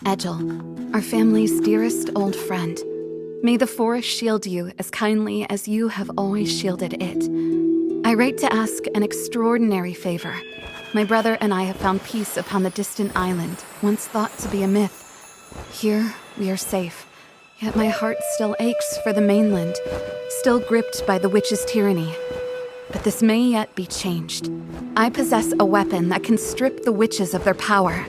Edgel, our family's dearest old friend. May the forest shield you as kindly as you have always shielded it. I write to ask an extraordinary favor. My brother and I have found peace upon the distant island, once thought to be a myth. Here, we are safe, yet my heart still aches for the mainland, still gripped by the witch's tyranny. But this may yet be changed. I possess a weapon that can strip the witches of their power.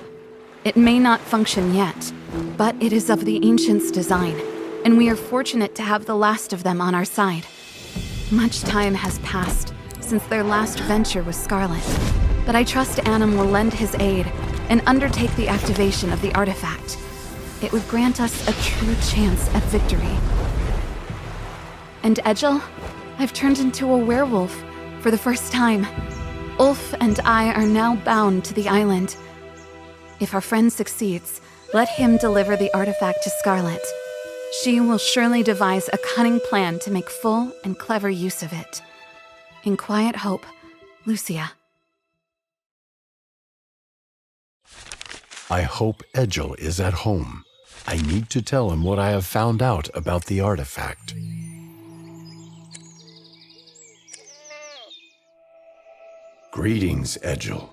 It may not function yet, but it is of the ancients' design, and we are fortunate to have the last of them on our side. Much time has passed since their last venture with Scarlet, but I trust Annam will lend his aid and undertake the activation of the artifact. It would grant us a true chance at victory. And Edgel, I've turned into a werewolf for the first time. Ulf and I are now bound to the island. If our friend succeeds, let him deliver the artifact to Scarlet. She will surely devise a cunning plan to make full and clever use of it. In quiet hope, Lucia. I hope Edgel is at home. I need to tell him what I have found out about the artifact. Greetings, Edgel.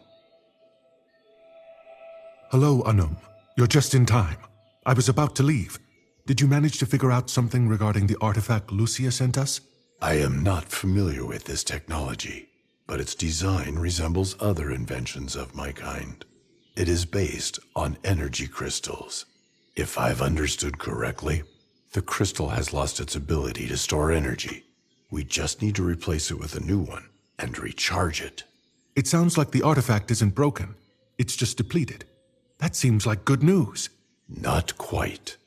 Hello, Annam. You're just in time. I was about to leave. Did you manage to figure out something regarding the artifact Lucia sent us? I am not familiar with this technology, but its design resembles other inventions of my kind. It is based on energy crystals. If I've understood correctly, the crystal has lost its ability to store energy. We just need to replace it with a new one and recharge it. It sounds like the artifact isn't broken. It's just depleted. That seems like good news. Not quite.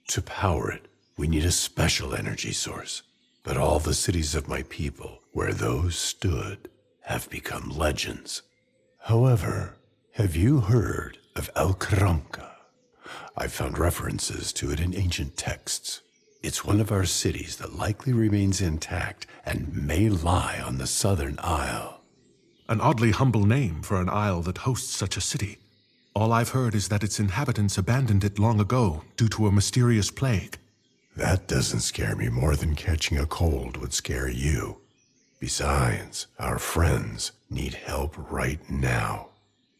To power it, we need a special energy source. But all the cities of my people, where those stood, have become legends. However, have you heard of Alcranca? I've found references to it in ancient texts. It's one of our cities that likely remains intact and may lie on the southern isle. An oddly humble name for an isle that hosts such a city. All I've heard is that its inhabitants abandoned it long ago due to a mysterious plague. That doesn't scare me more than catching a cold would scare you. Besides, our friends need help right now.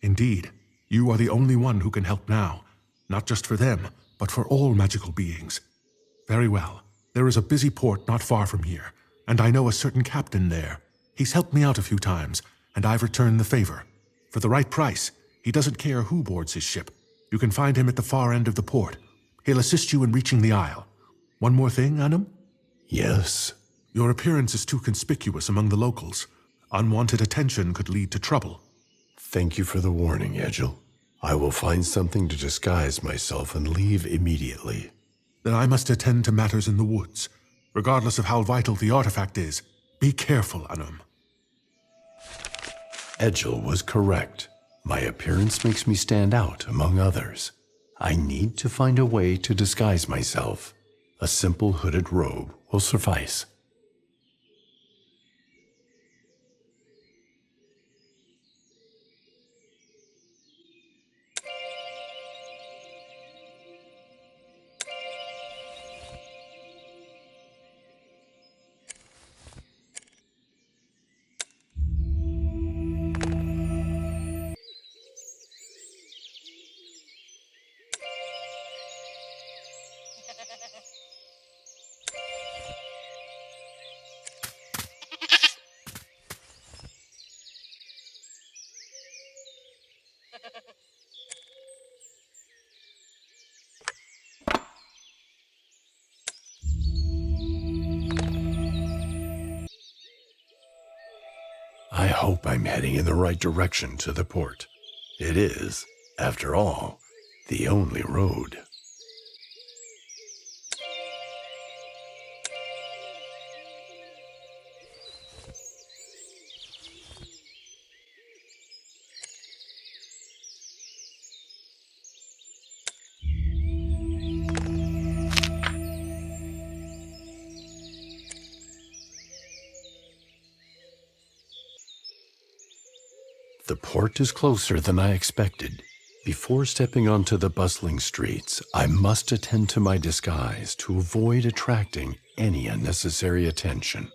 Indeed, you are the only one who can help now. Not just for them, but for all magical beings. Very well. There is a busy port not far from here, and I know a certain captain there. He's helped me out a few times, and I've returned the favor. For the right price, he doesn't care who boards his ship. You can find him at the far end of the port. He'll assist you in reaching the isle. One more thing, Annam? Yes? Your appearance is too conspicuous among the locals. Unwanted attention could lead to trouble. Thank you for the warning, Edgel. I will find something to disguise myself and leave immediately. Then I must attend to matters in the woods. Regardless of how vital the artifact is, be careful, Annam. Edgel was correct. My appearance makes me stand out among others. I need to find a way to disguise myself. A simple hooded robe will suffice. I hope I'm heading in the right direction to the port. It is, after all, the only road. The port is closer than I expected. Before stepping onto the bustling streets, I must attend to my disguise to avoid attracting any unnecessary attention.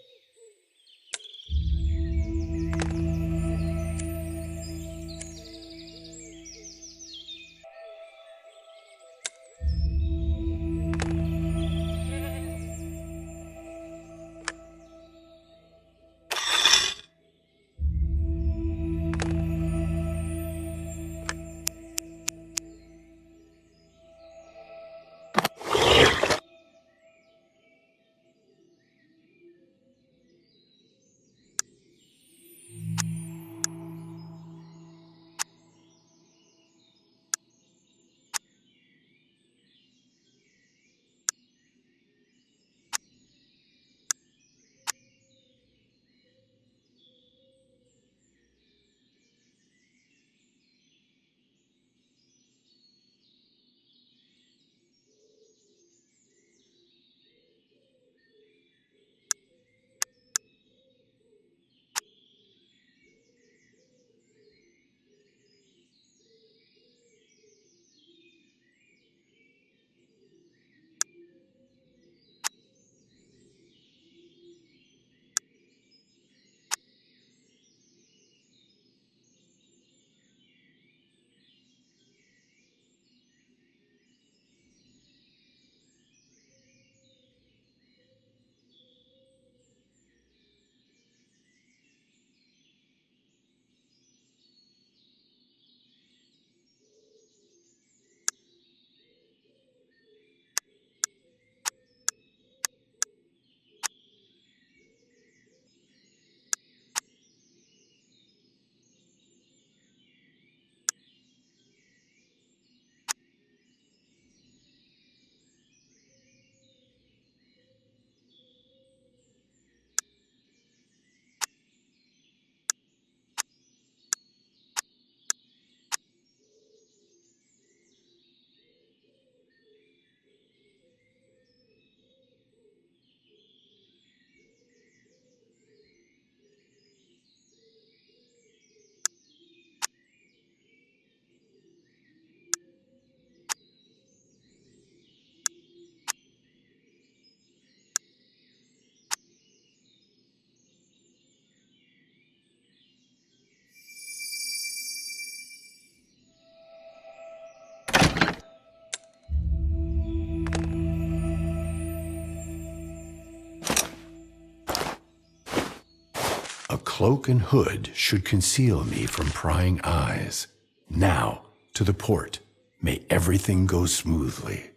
A cloak and hood should conceal me from prying eyes. Now, to the port. May everything go smoothly.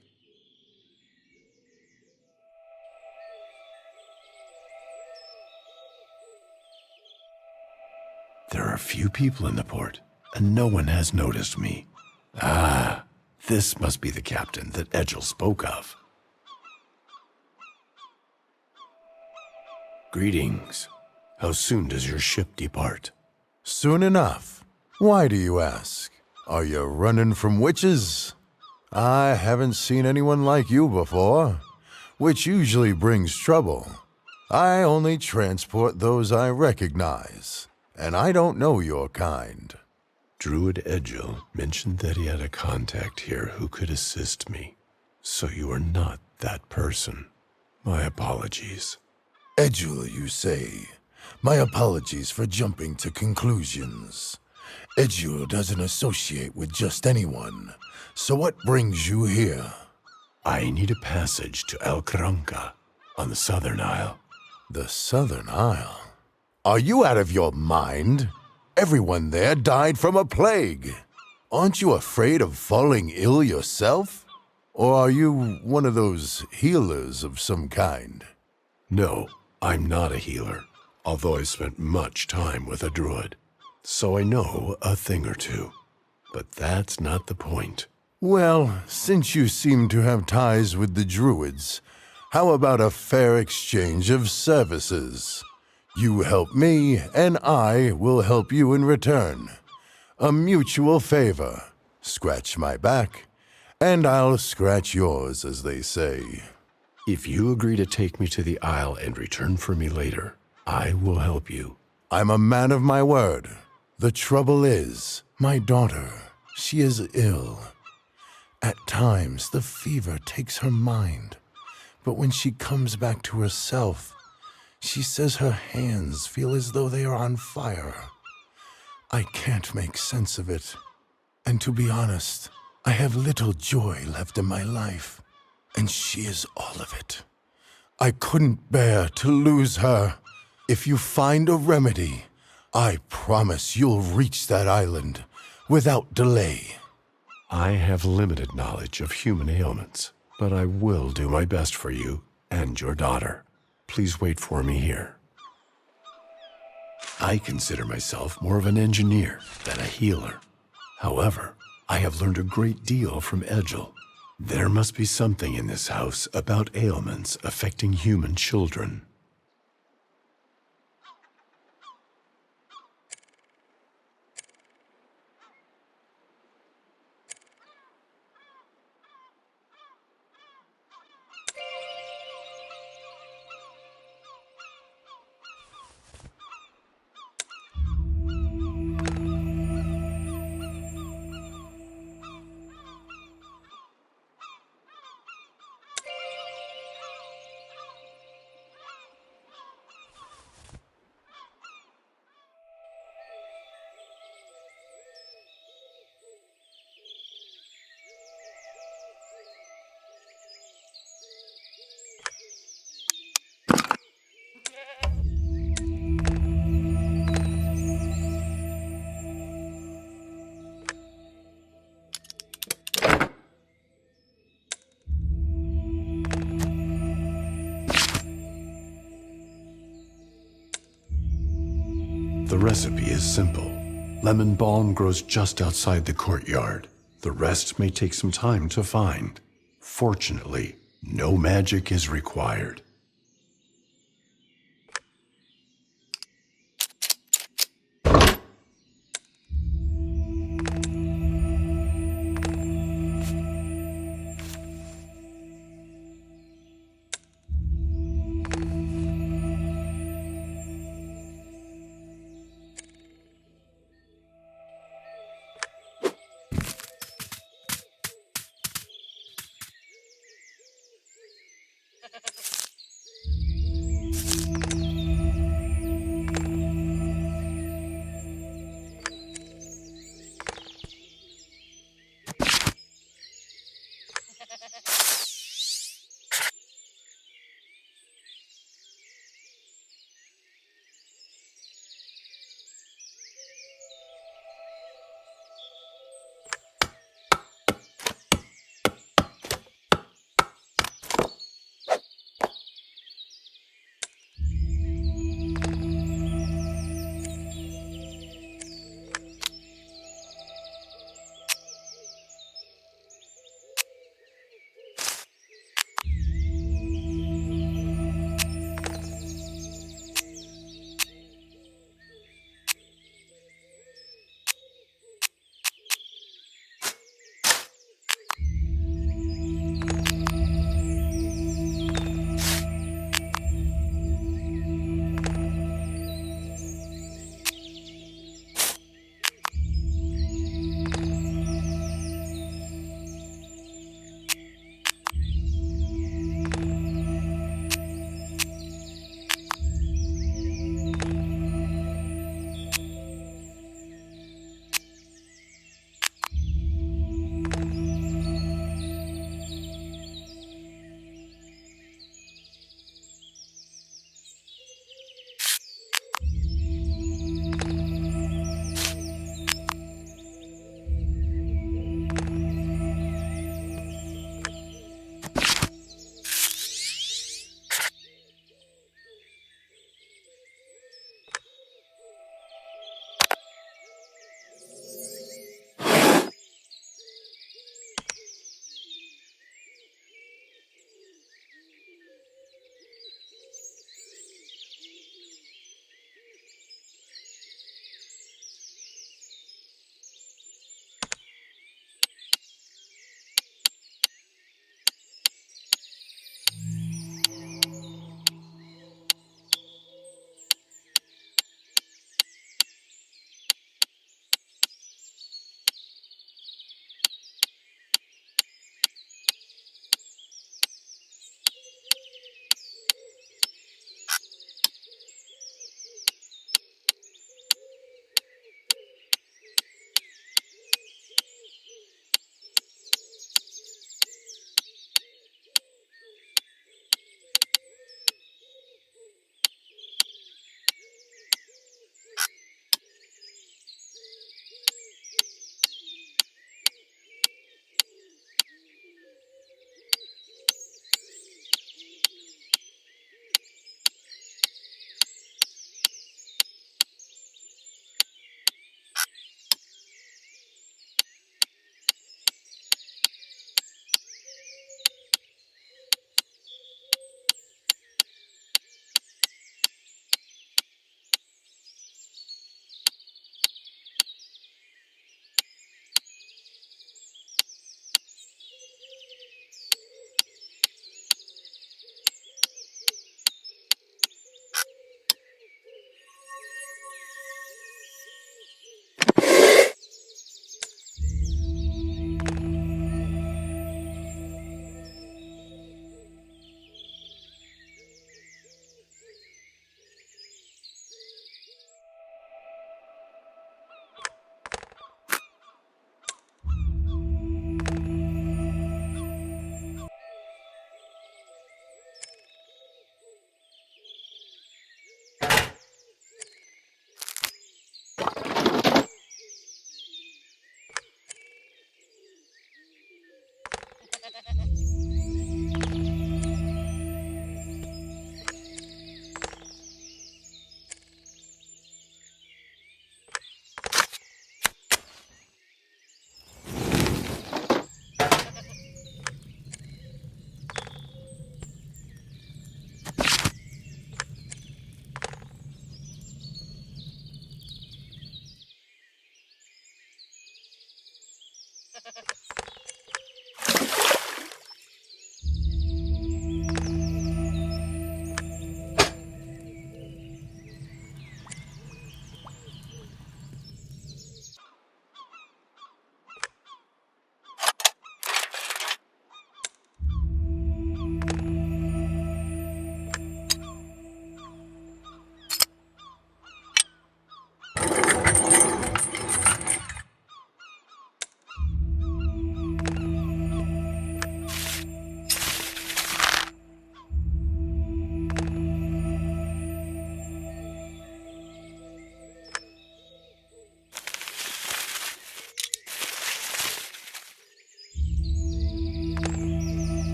There are few people in the port, and no one has noticed me. Ah, this must be the captain that Edgel spoke of. Greetings. How soon does your ship depart? Soon enough. Why do you ask? Are you running from witches? I haven't seen anyone like you before, which usually brings trouble. I only transport those I recognize, and I don't know your kind. Druid Edgel mentioned that he had a contact here who could assist me. So you are not that person. My apologies. Edgel, you say? My apologies for jumping to conclusions. Edgel doesn't associate with just anyone. So what brings you here? I need a passage to El Cranca on the Southern Isle. The Southern Isle? Are you out of your mind? Everyone there died from a plague. Aren't you afraid of falling ill yourself? Or are you one of those healers of some kind? No, I'm not a healer, although I've spent much time with a druid. So I know a thing or two. But that's not the point. Well, since you seem to have ties with the druids, how about a fair exchange of services? You help me, and I will help you in return. A mutual favor. Scratch my back, and I'll scratch yours, as they say. If you agree to take me to the Isle and return for me later, I will help you. I'm a man of my word. The trouble is, my daughter, She is ill. At times, the fever takes her mind, but when she comes back to herself, she says her hands feel as though they are on fire. I can't make sense of it. And to be honest, I have little joy left in my life, and she is all of it. I couldn't bear to lose her. If you find a remedy, I promise you'll reach that island without delay. I have limited knowledge of human ailments, but I will do my best for you and your daughter. Please wait for me here. I consider myself more of an engineer than a healer. However, I have learned a great deal from Edgel. There must be something in this house about ailments affecting human children. The recipe is simple. Lemon balm grows just outside the courtyard. The rest may take some time to find. Fortunately, no magic is required.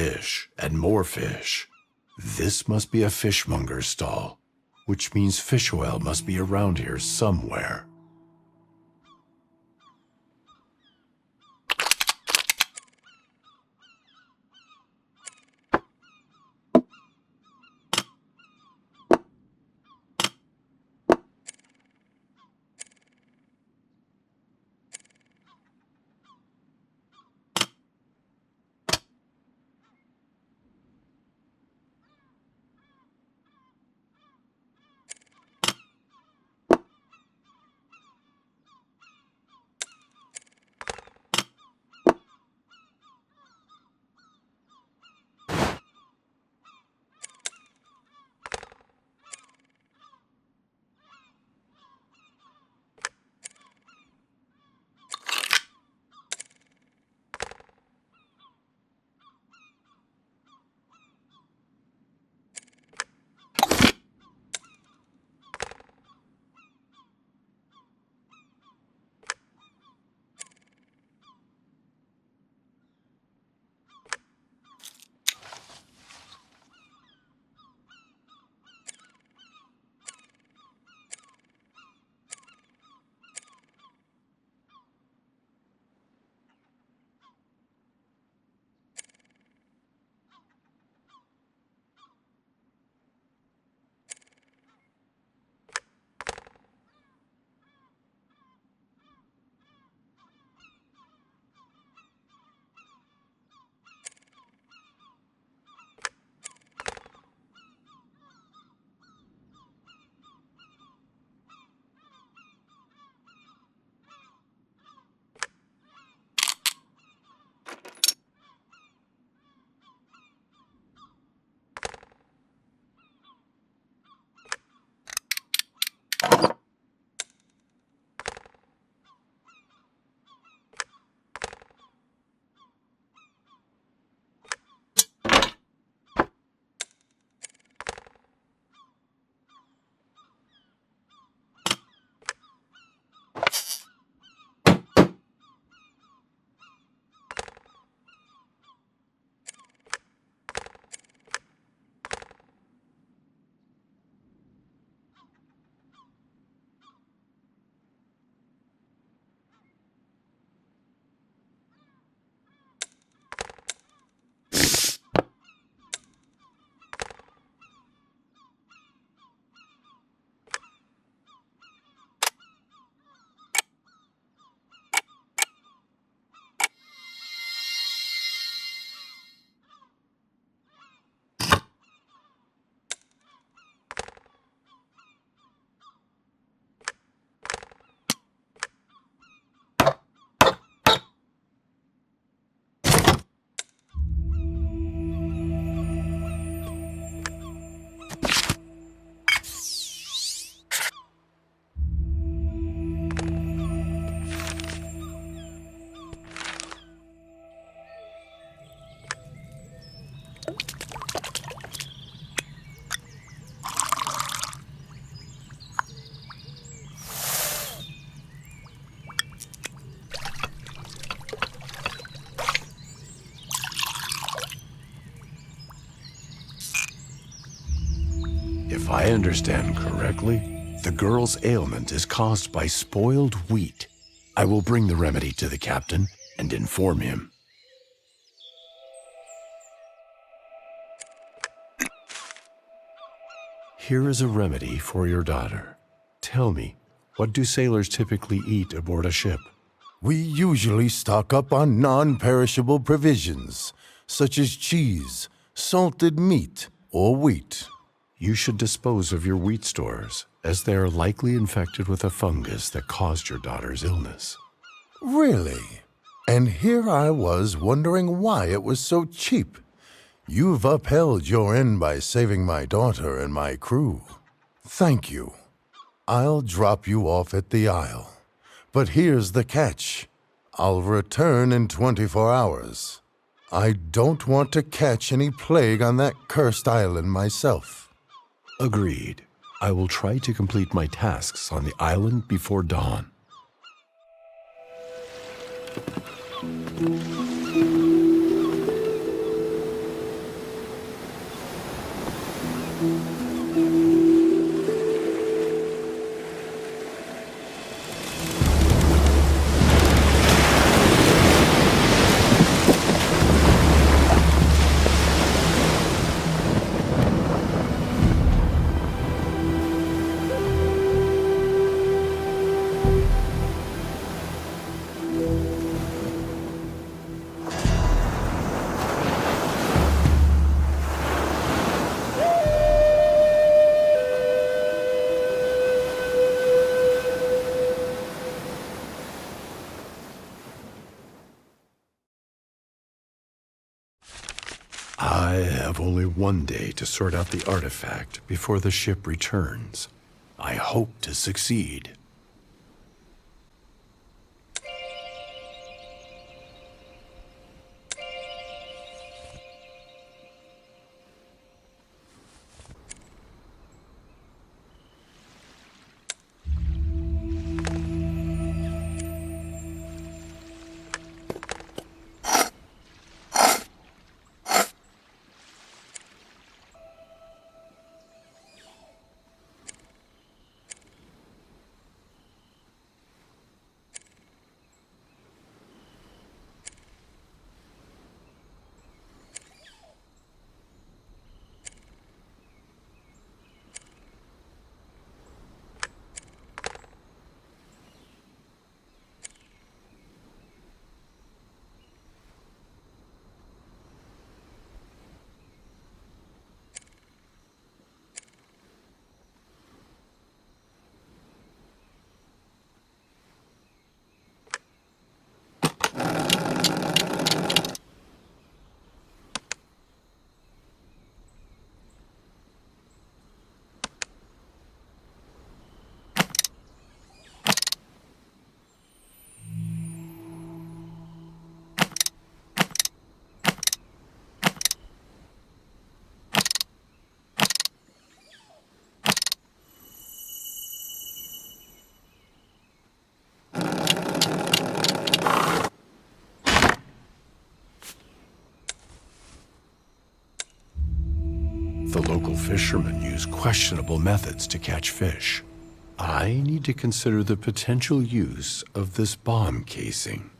fish and more fish. This must be a fishmonger's stall, which means fish oil must be around here somewhere. If I understand correctly, the girl's ailment is caused by spoiled wheat. I will bring the remedy to the captain and inform him. Here is a remedy for your daughter. Tell me, what do sailors typically eat aboard a ship? We usually stock up on non-perishable provisions, such as cheese, salted meat, or wheat. You should dispose of your wheat stores, as they are likely infected with a fungus that caused your daughter's illness. Really? And here I was wondering why it was so cheap. You've upheld your end by saving my daughter and my crew. Thank you. I'll drop you off at the Isle. But here's the catch. I'll return in 24 hours. I don't want to catch any plague on that cursed island myself. Agreed. I will try to complete my tasks on the island before dawn. I have only one day to sort out the artifact before the ship returns. I hope to succeed. The local fishermen use questionable methods to catch fish. I need to consider the potential use of this bomb casing.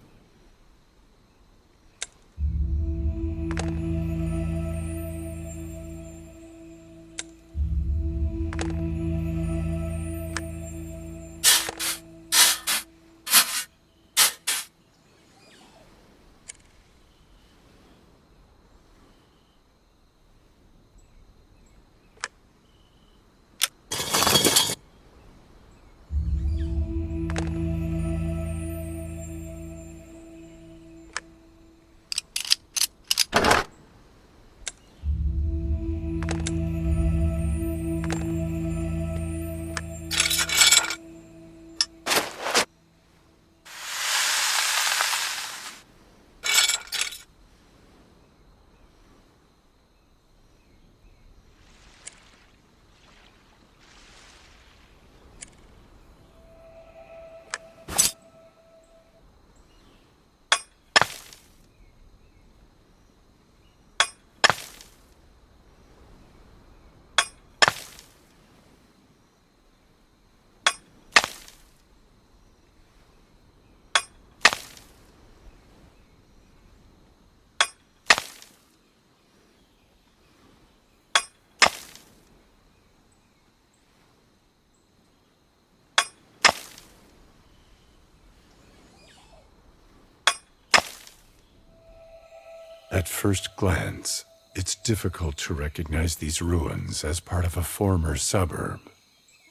At first glance, it's difficult to recognize these ruins as part of a former suburb.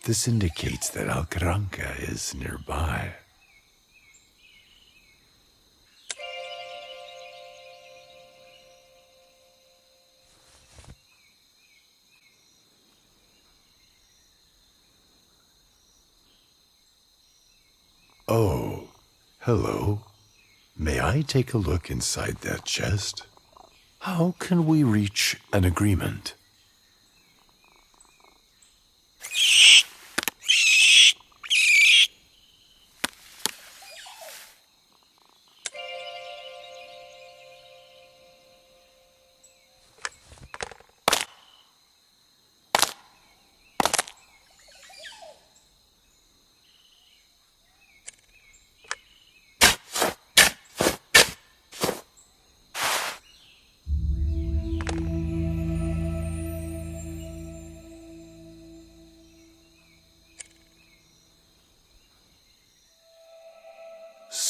This indicates that Alcaranca is nearby. Oh, hello. May I take a look inside that chest? How can we reach an agreement?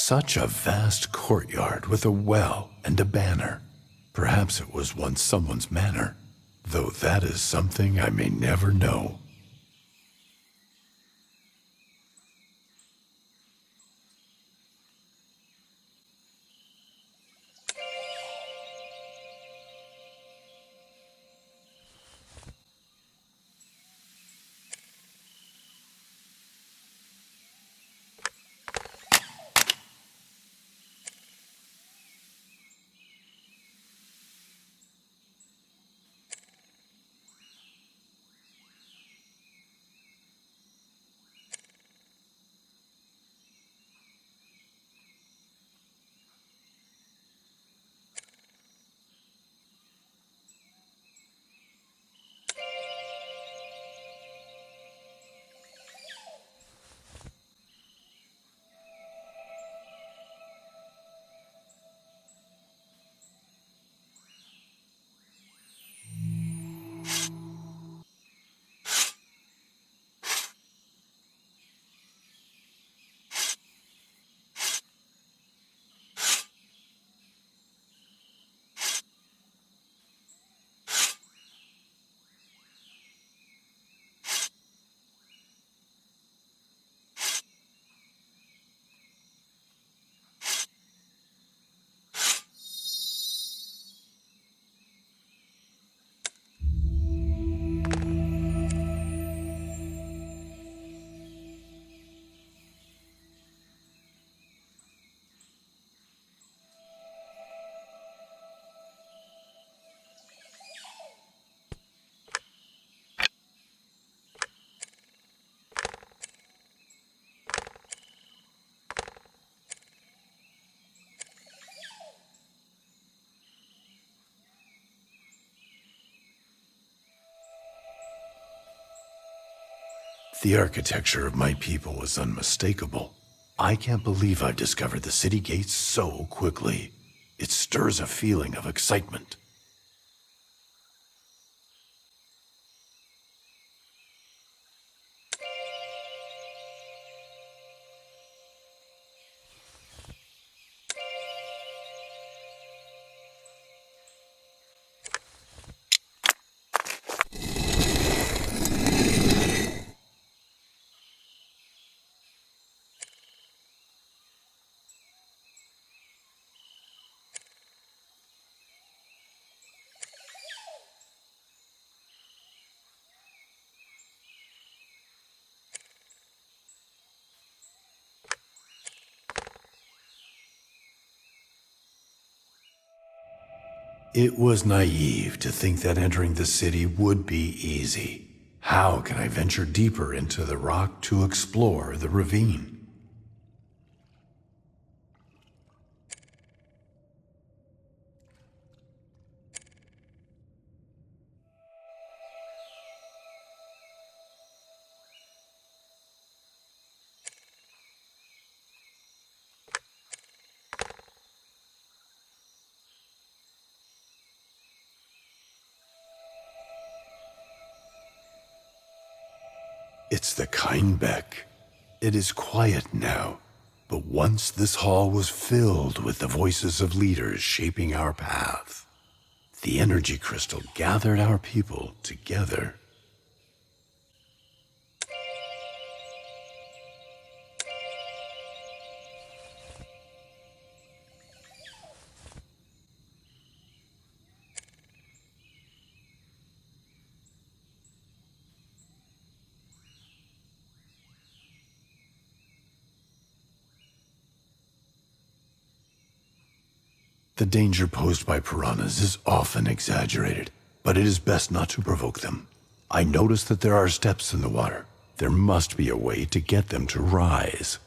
Such a vast courtyard with a well and a banner. Perhaps it was once someone's manor, though that is something I may never know. The architecture of my people is unmistakable. I can't believe I've discovered the city gates so quickly. It stirs a feeling of excitement. It was naive to think that entering the city would be easy. How can I venture deeper into the rock to explore the ravine? It's the Kinebeck. It is quiet now, but once this hall was filled with the voices of leaders shaping our path. The energy crystal gathered our people together. The danger posed by piranhas is often exaggerated, but it is best not to provoke them. I notice that there are steps in the water. There must be a way to get them to rise.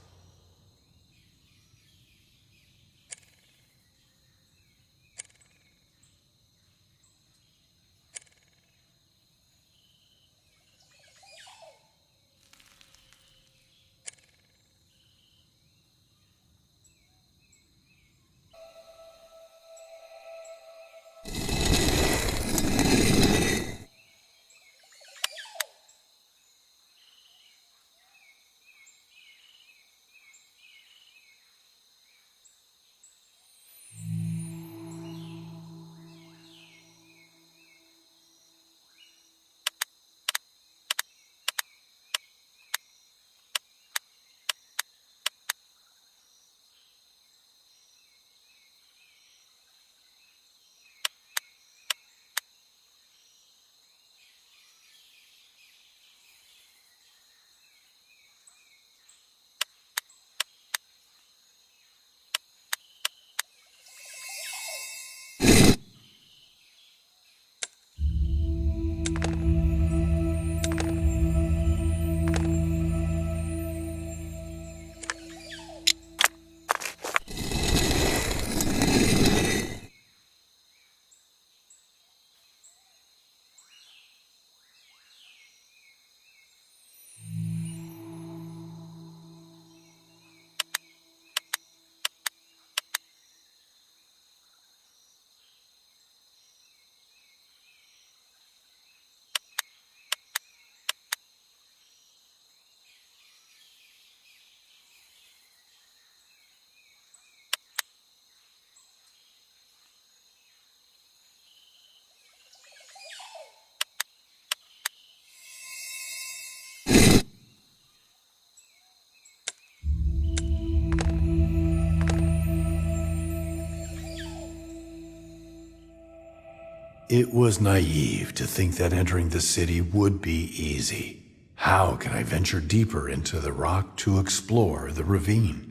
It was naive to think that entering the city would be easy. How can I venture deeper into the rock to explore the ravine?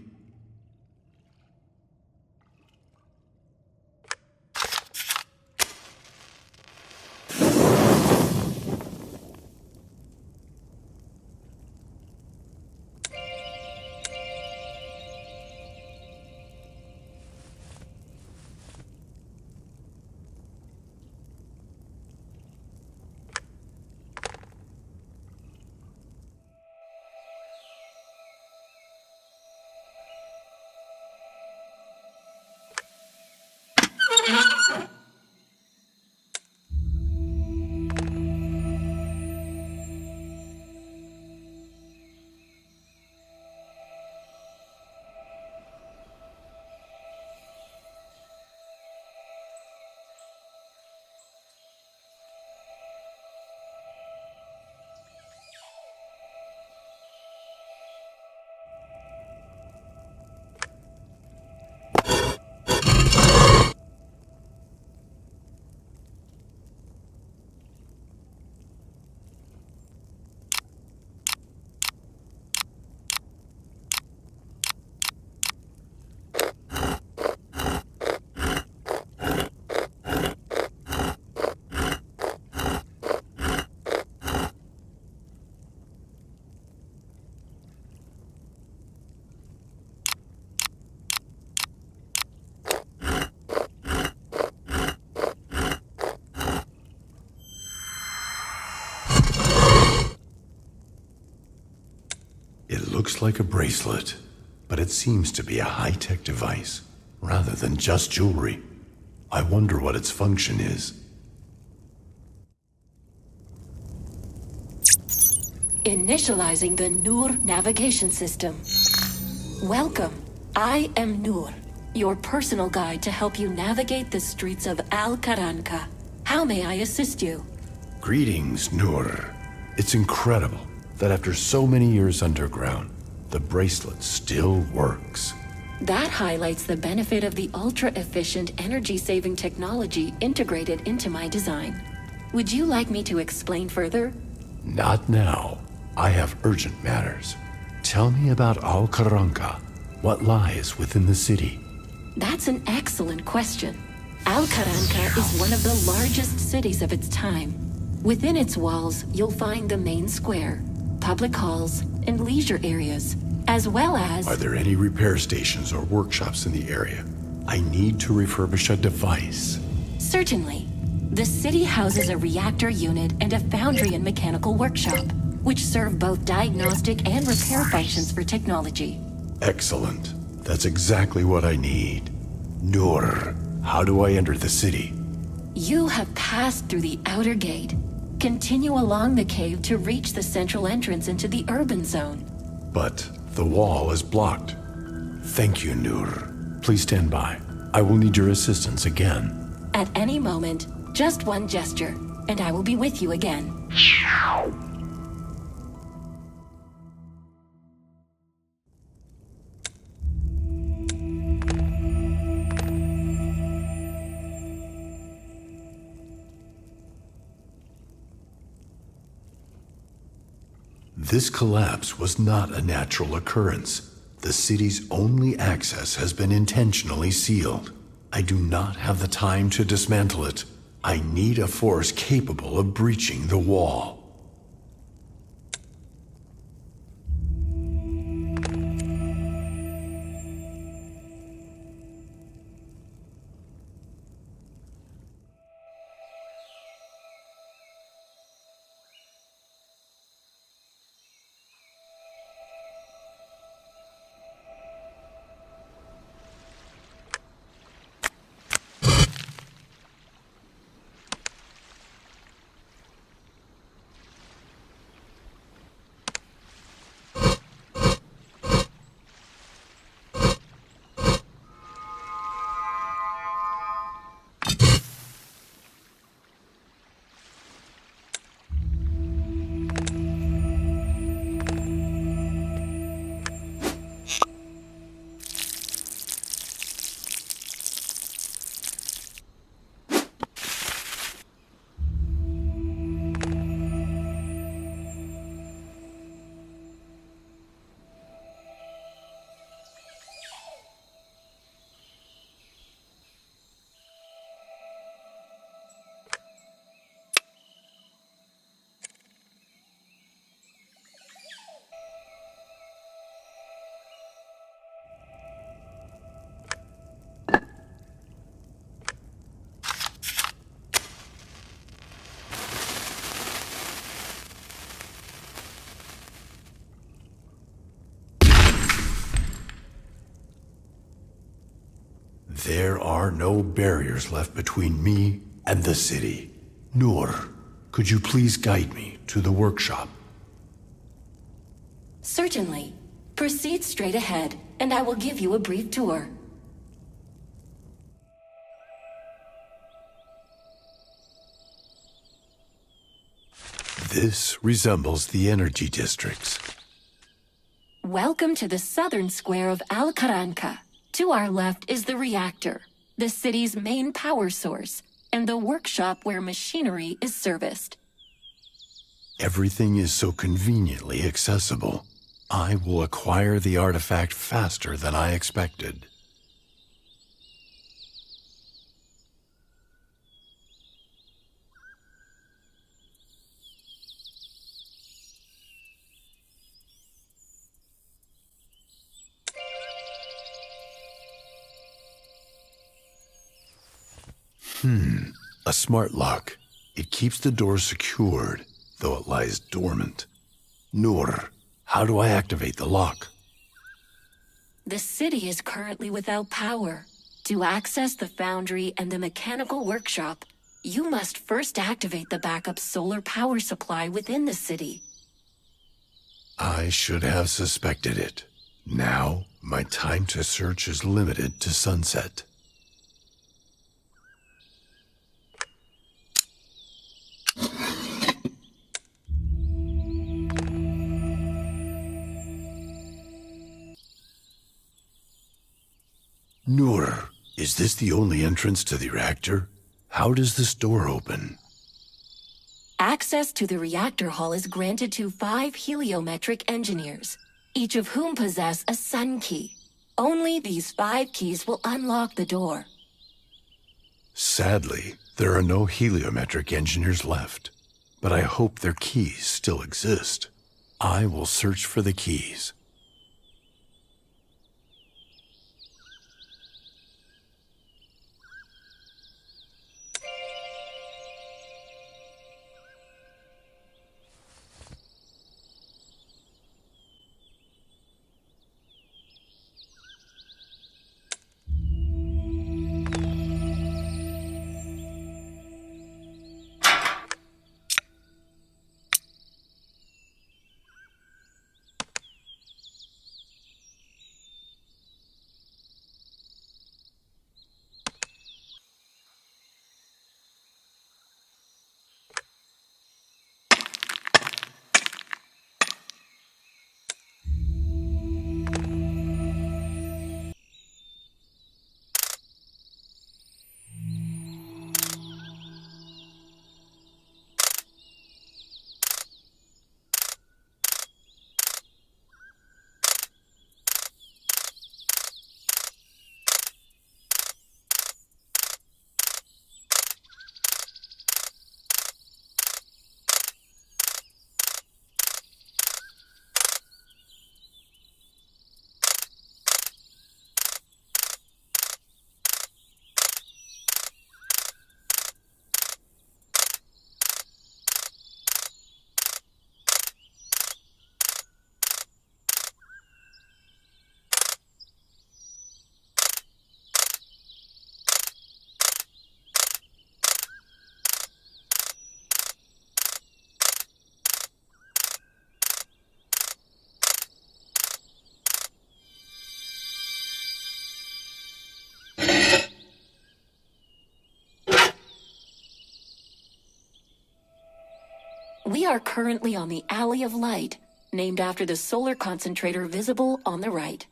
It looks like a bracelet, but it seems to be a high-tech device, rather than just jewelry. I wonder what its function is. Initializing the Nur navigation system. Welcome. I am Nur, your personal guide to help you navigate the streets of Al-Qaranqa. How may I assist you? Greetings, Nur. It's incredible that after so many years underground, the bracelet still works. That highlights the benefit of the ultra-efficient energy-saving technology integrated into my design. Would you like me to explain further? Not now. I have urgent matters. Tell me about Al-Qaranqa. What lies within the city? That's an excellent question. Al-Qaranqa is one of the largest cities of its time. Within its walls, you'll find the main square, public halls, and leisure areas, as well as... Are there any repair stations or workshops in the area? I need to refurbish a device. Certainly. The city houses a reactor unit and a foundry and mechanical workshop, which serve both diagnostic and repair functions for technology. Excellent. That's exactly what I need. Nur, how do I enter the city? You have passed through the outer gate. Continue along the cave to reach the central entrance into the urban zone. But the wall is blocked. Thank you, Nur. Please stand by. I will need your assistance again. At any moment, just one gesture, and I will be with you again. This collapse was not a natural occurrence. The city's only access has been intentionally sealed. I do not have the time to dismantle it. I need a force capable of breaching the wall. there are no barriers left between me and the city. Noor, could you please guide me to the workshop? Certainly. Proceed straight ahead, and I will give you a brief tour. This resembles the energy districts. Welcome to the southern square of Al-Qaranqa. To our left is the reactor, the city's main power source, and the workshop where machinery is serviced. Everything is so conveniently accessible. I will acquire the artifact faster than I expected. A smart lock. It keeps the door secured, though it lies dormant. Noor, how do I activate the lock? The city is currently without power. To access the foundry and the mechanical workshop, you must first activate the backup solar power supply within the city. I should have suspected it. Now, my time to search is limited to sunset. Noor, is this the only entrance to the reactor? How does this door open? Access to the reactor hall is granted to 5 heliometric engineers, each of whom possess a sun key. Only these 5 keys will unlock the door. Sadly, there are no heliometric engineers left, but I hope their keys still exist. I will search for the keys. We are currently on the Alley of Light, named after the solar concentrator visible on the right.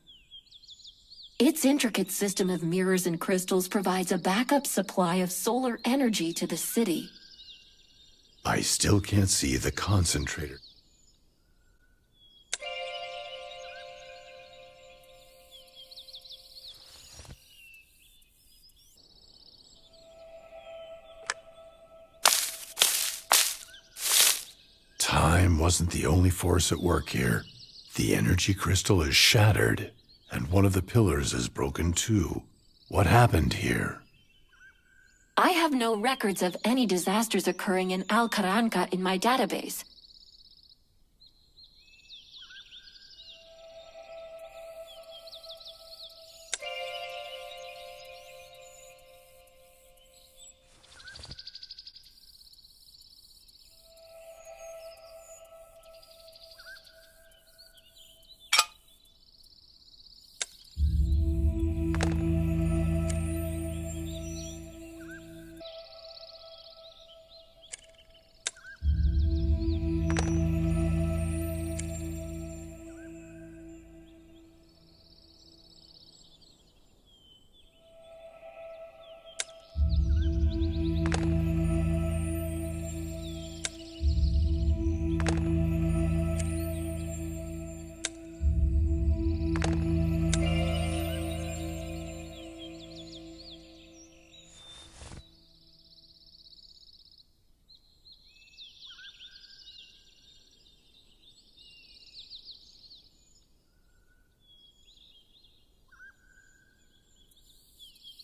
Its intricate system of mirrors and crystals provides a backup supply of solar energy to the city. I still can't see the concentrator. Time wasn't the only force at work here. The energy crystal is shattered, and one of the pillars is broken too. What happened here? I have no records of any disasters occurring in Al-Qaranqa in my database.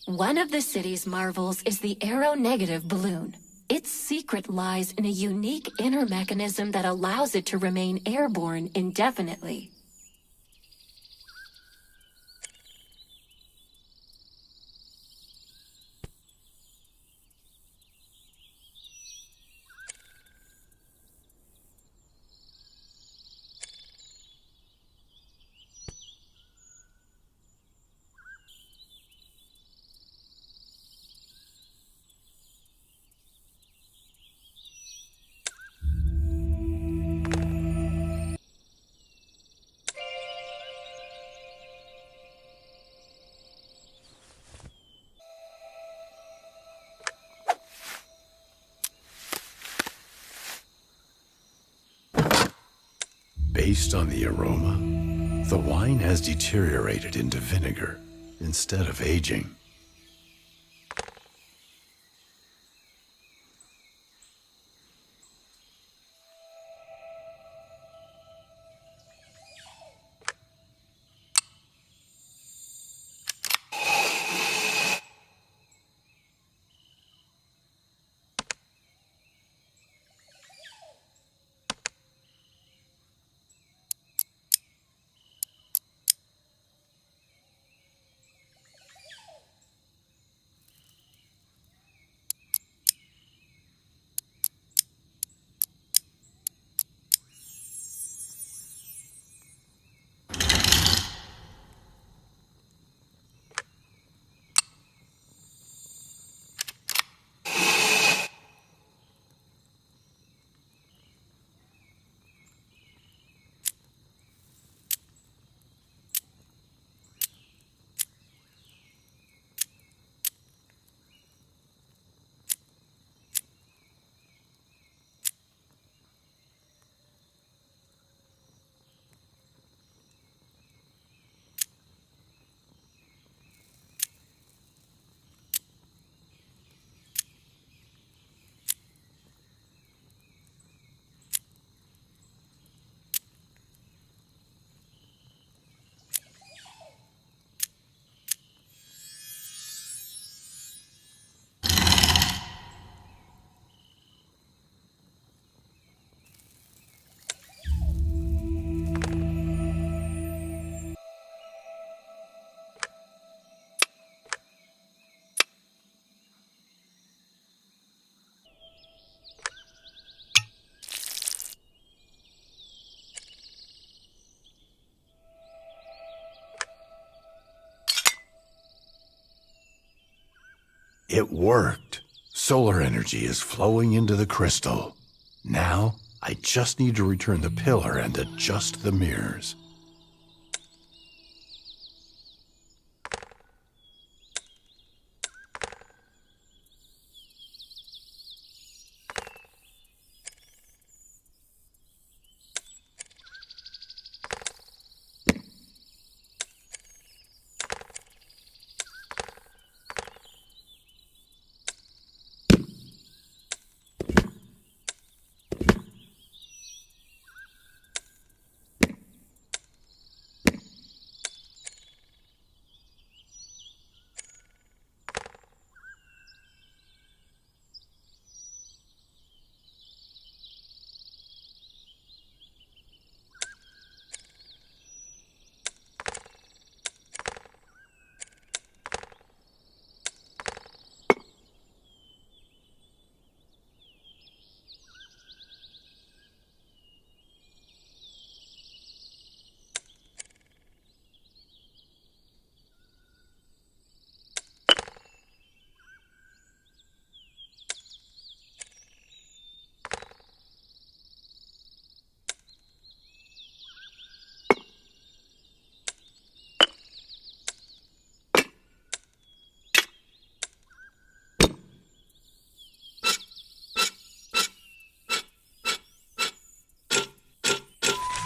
One of the city's marvels is the aeronegative balloon. Its secret lies in a unique inner mechanism that allows it to remain airborne indefinitely. Based on the aroma, the wine has deteriorated into vinegar instead of aging. It worked. Solar energy is flowing into the crystal. Now, I just need to return the pillar and adjust the mirrors.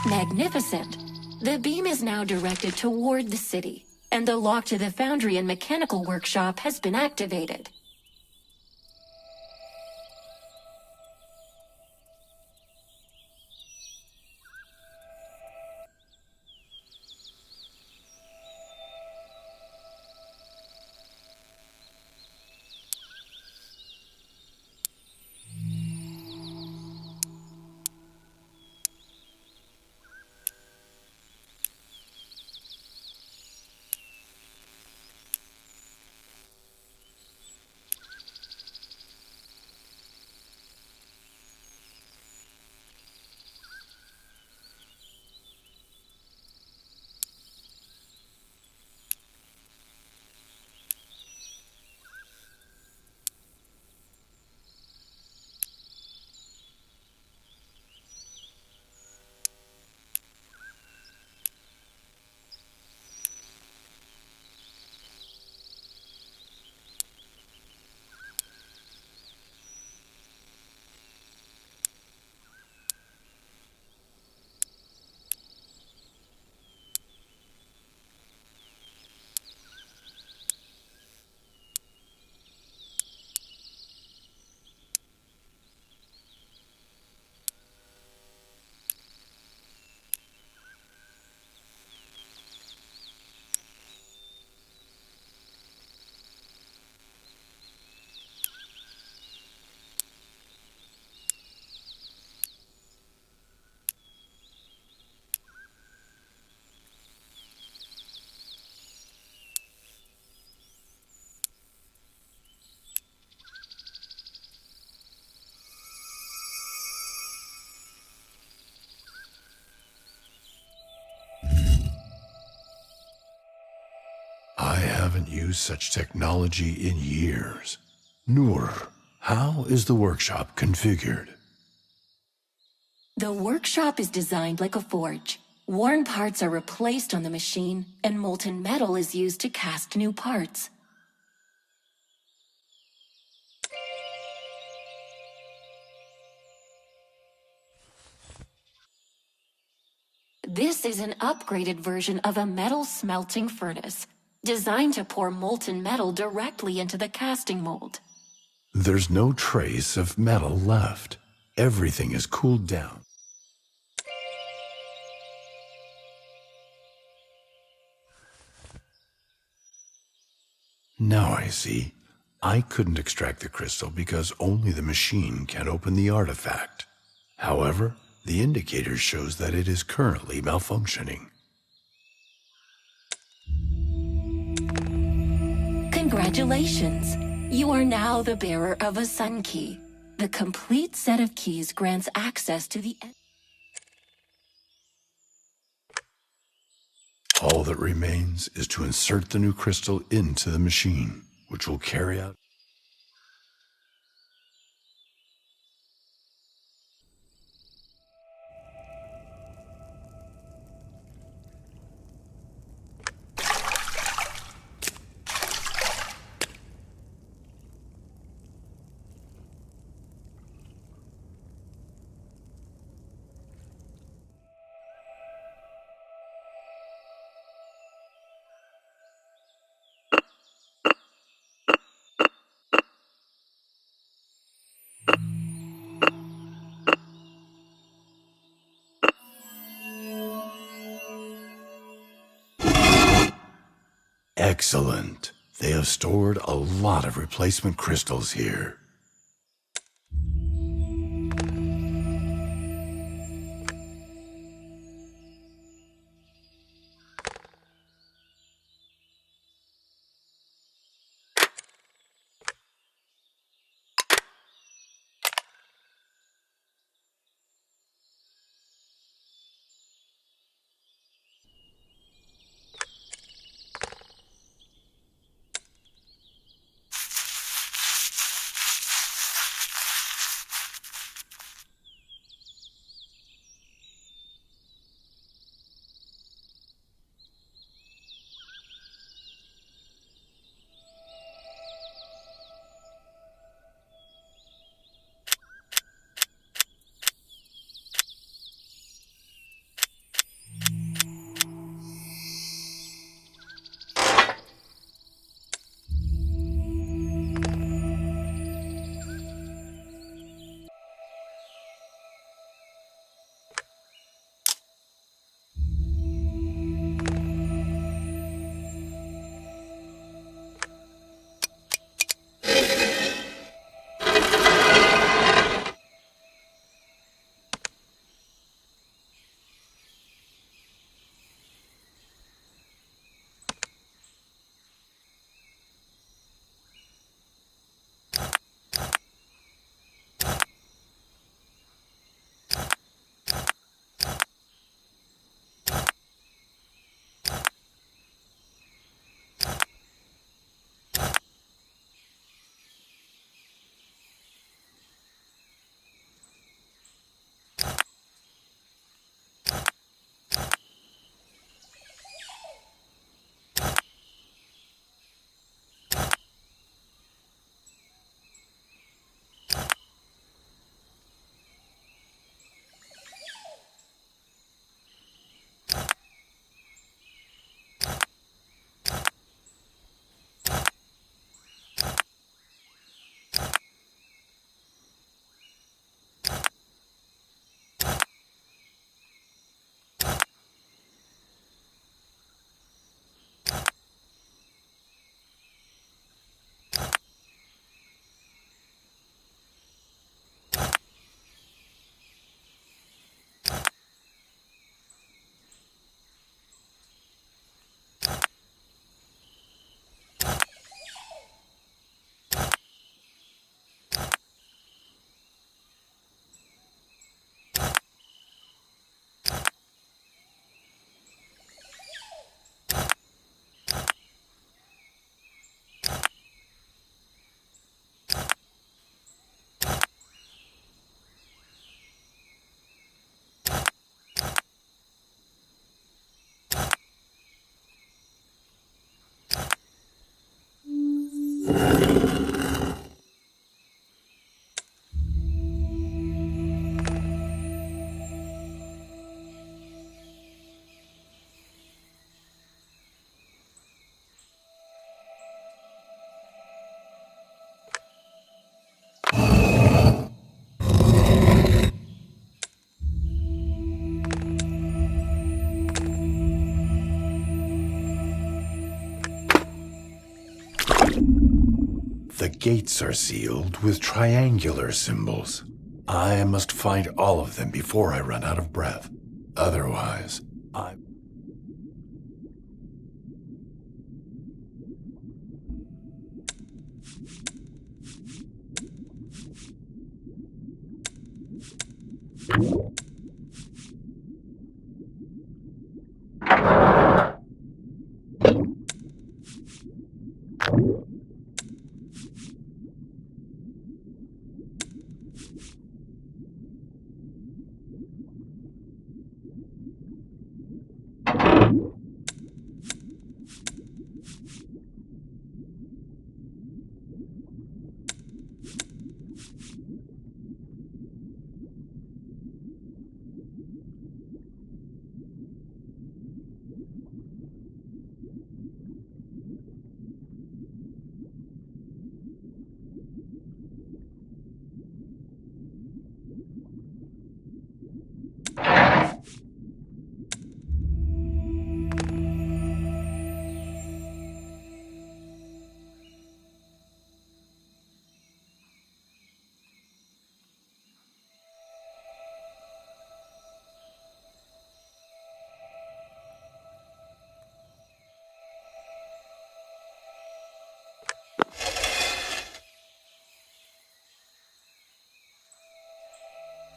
Magnificent! The beam is now directed toward the city, and the lock to the foundry and mechanical workshop has been activated. haven't used such technology in years. Noor, how is the workshop configured? The workshop is designed like a forge. Worn parts are replaced on the machine, and molten metal is used to cast new parts. This is an upgraded version of a metal smelting furnace, designed to pour molten metal directly into the casting mold. There's no trace of metal left. Everything is cooled down. Now I see. I couldn't extract the crystal because only the machine can open the artifact. However, the indicator shows that it is currently malfunctioning. Congratulations! You are now the bearer of a Sun Key. The complete set of keys grants access to the... All that remains is to insert the new crystal into the machine, which will carry out... Excellent. They have stored a lot of replacement crystals here. The gates are sealed with triangular symbols. I must find all of them before I run out of breath. Otherwise, I...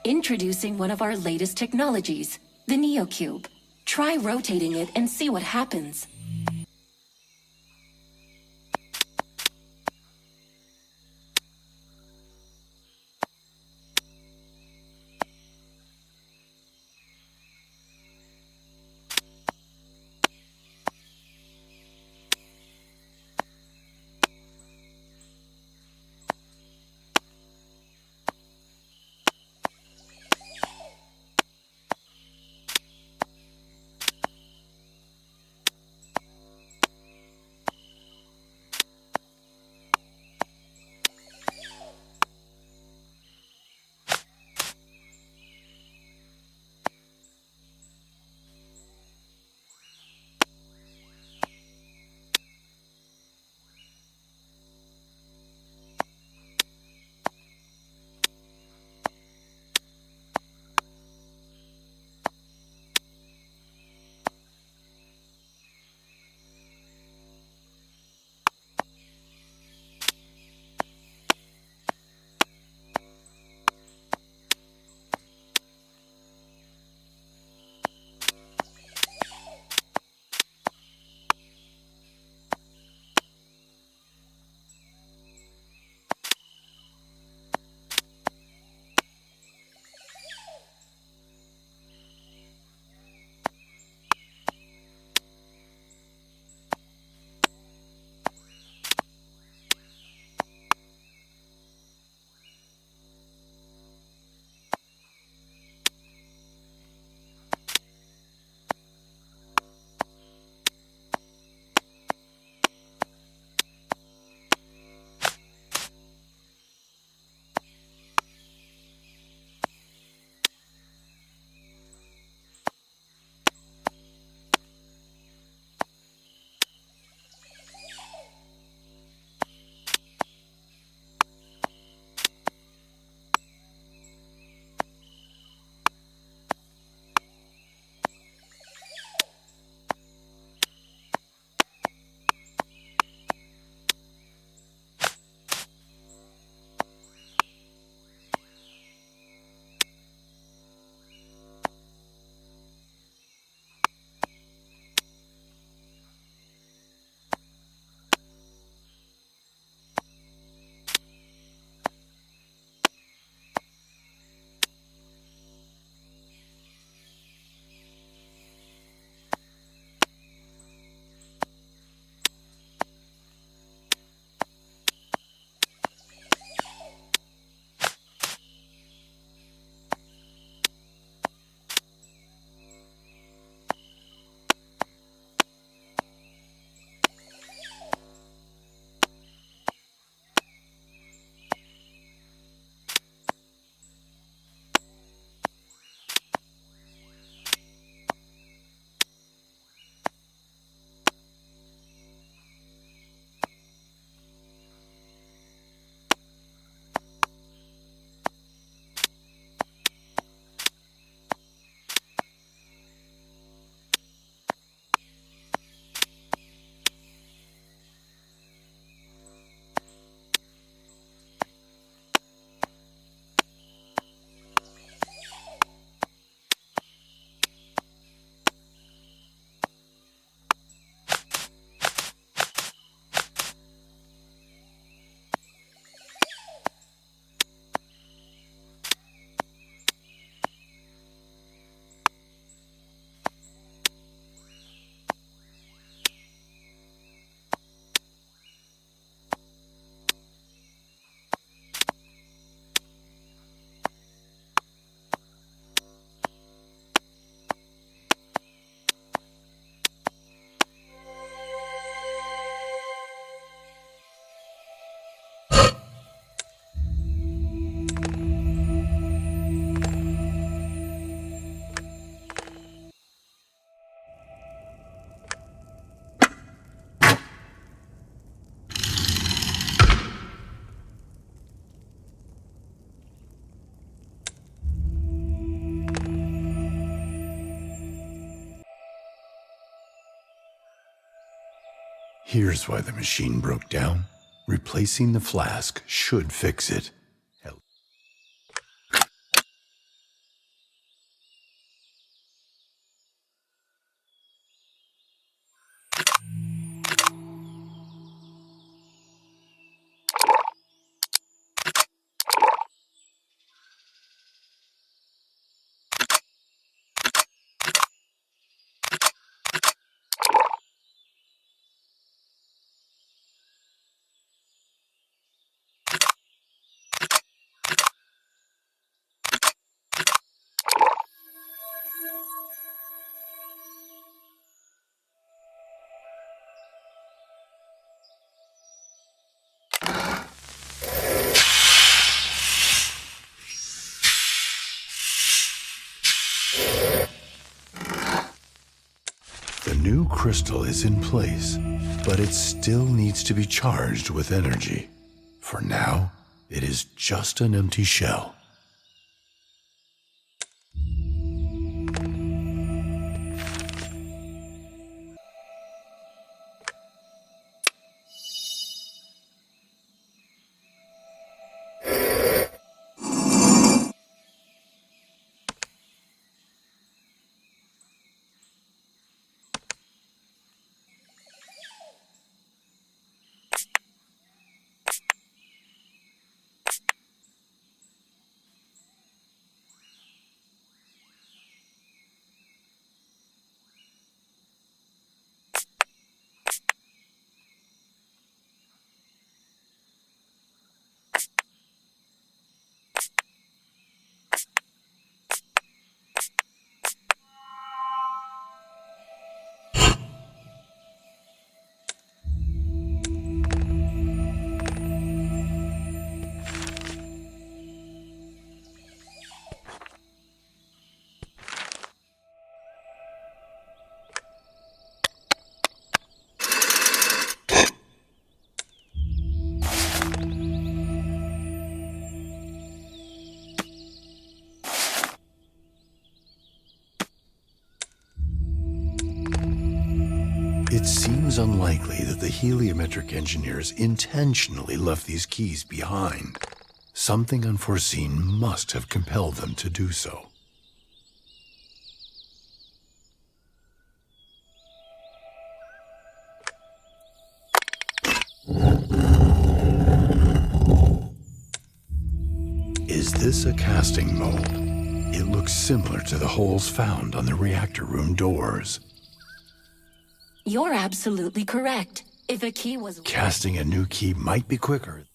Introducing one of our latest technologies, the NeoCube. Try rotating it and see what happens. Here's why the machine broke down. Replacing the flask should fix it. The new crystal is in place, but it still needs to be charged with energy. For now, it is just an empty shell. It seems unlikely that the heliometric engineers intentionally left these keys behind. Something unforeseen must have compelled them to do so. Is this a casting mold? It looks similar to the holes found on the reactor room doors. You're absolutely correct. If a key was... Casting a new key might be quicker.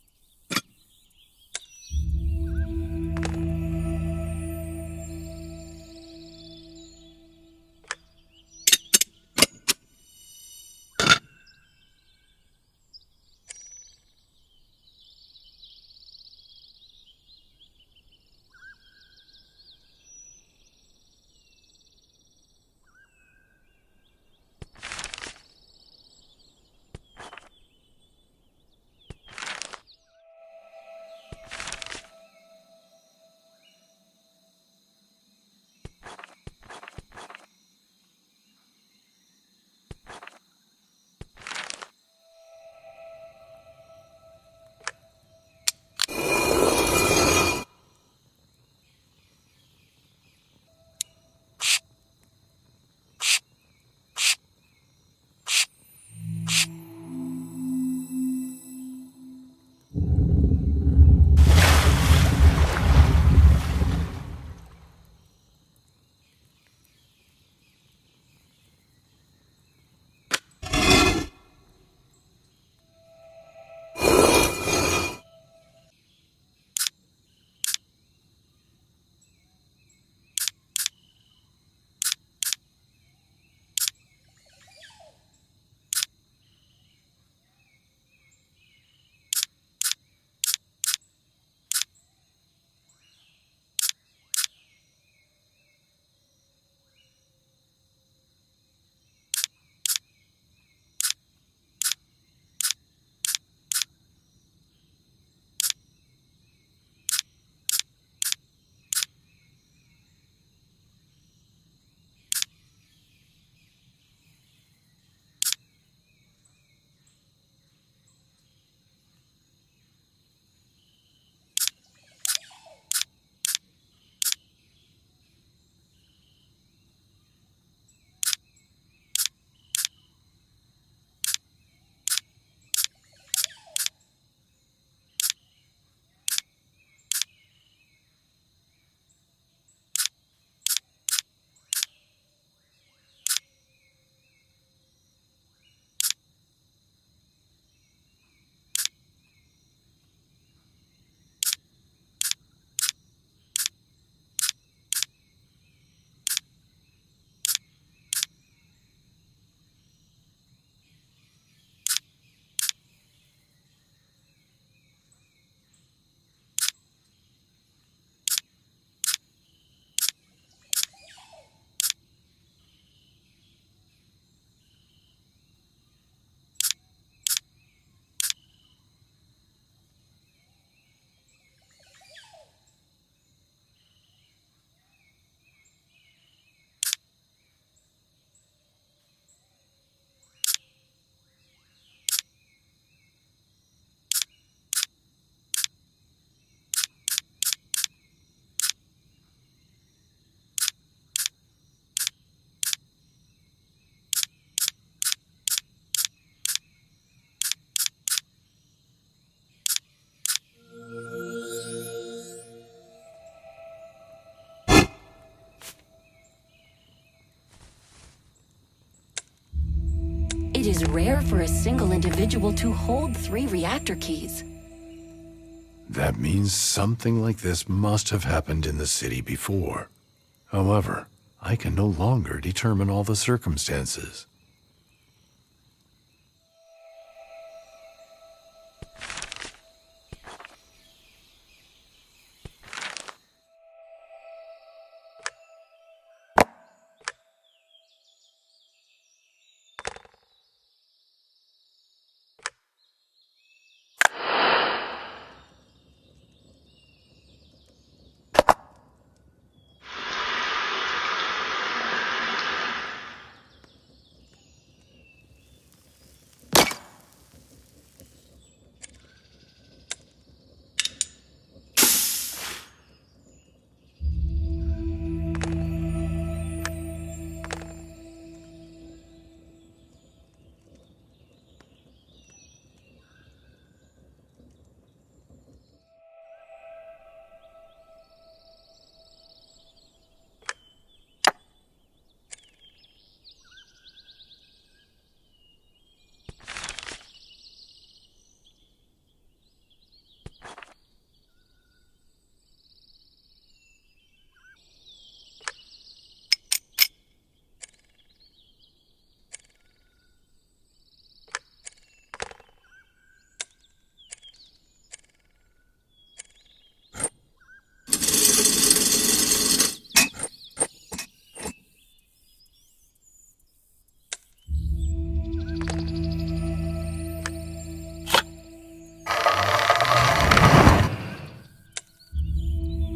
It is rare for a single individual to hold 3 reactor keys. That means something like this must have happened in the city before. However, I can no longer determine all the circumstances.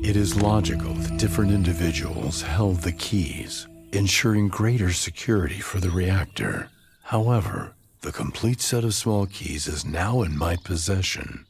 It is logical that different individuals held the keys, ensuring greater security for the reactor. However, the complete set of small keys is now in my possession.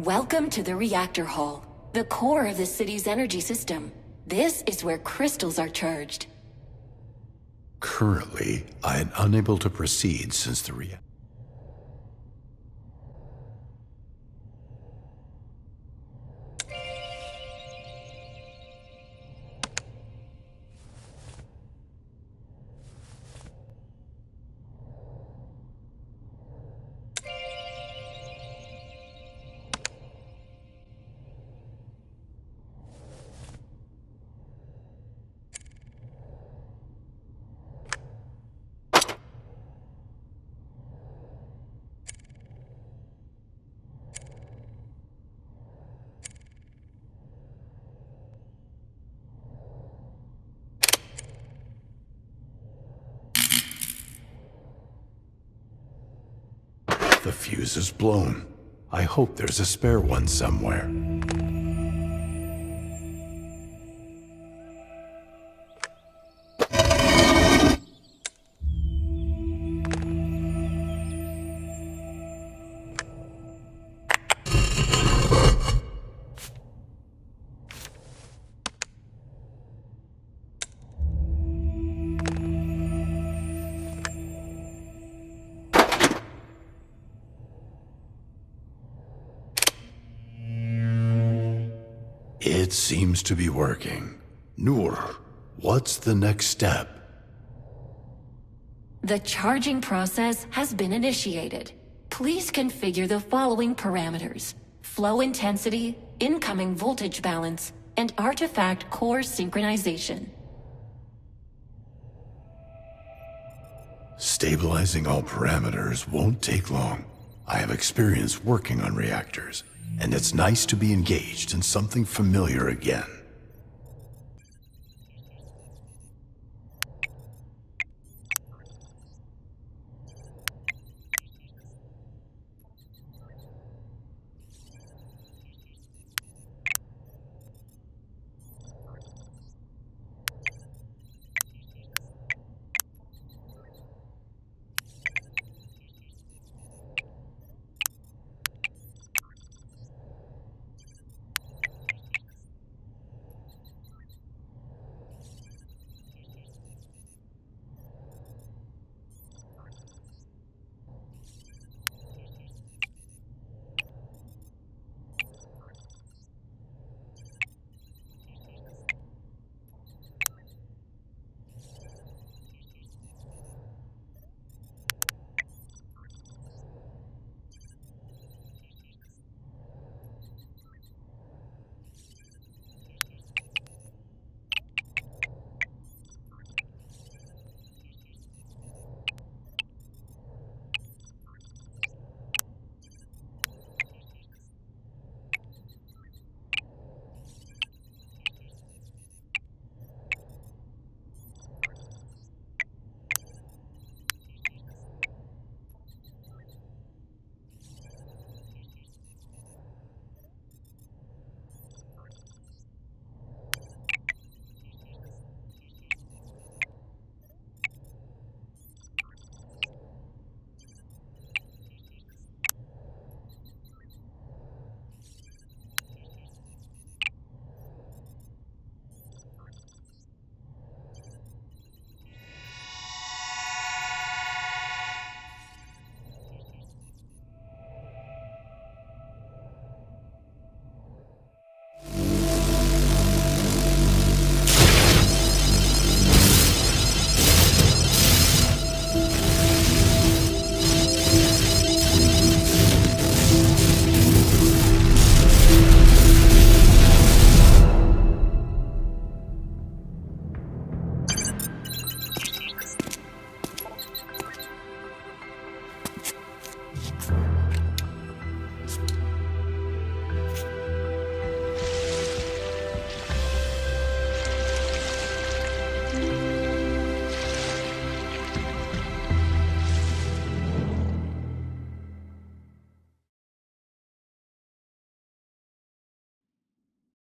Welcome to the reactor hall, the core of the city's energy system. This is where crystals are charged. Currently, I am unable to proceed since the The fuse is blown. I hope there's a spare one somewhere. It seems to be working. Noor, what's the next step? The charging process has been initiated. Please configure the following parameters: flow intensity, incoming voltage balance, and artifact core synchronization. Stabilizing all parameters won't take long. I have experience working on reactors, and it's nice to be engaged in something familiar again.